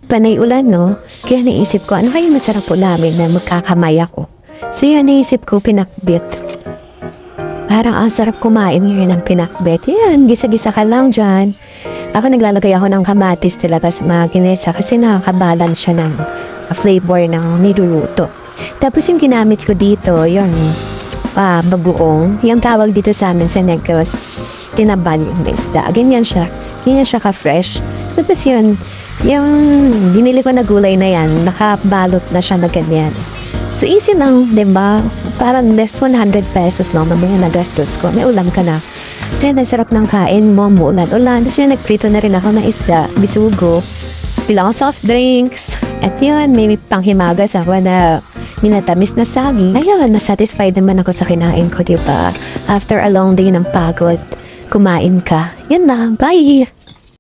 panay ulan, no? Kaya naisip ko, ano kayo masarap ulamin na magkakamay ako? So yun, naisip ko, pinakbit. Parang ang sarap kumain ngayon ng pinakbet. Yan, gisa-gisa ka lang dyan. Ako naglalagay ako ng kamatis talaga sa mga ginesa kasi nakakabalance siya ng flavor ng niluluto. Tapos yung ginamit ko dito, yung bagoong. Yung tawag dito sa amin sa Negros, tinabal yung isda. Ganyan siya. Ganyan siya ka-fresh. Tapos yun, yung binili ko na gulay na yan, nakabalot na siya na ganyan. So easy lang, diba? Parang less 100 pesos lang naman yung nagastos ko. May ulam ka na. Kaya nasarap ng kain mo, muulan-ulan. Tapos yun, nagprito na rin ako ng isda, bisugo. Spill ako soft drinks. At yun, may panghimagas ako na minatamis na saging. Ayun, nasatisfied naman ako sa kinain ko, diba? After a long day ng pagod, kumain ka. Yan na, bye!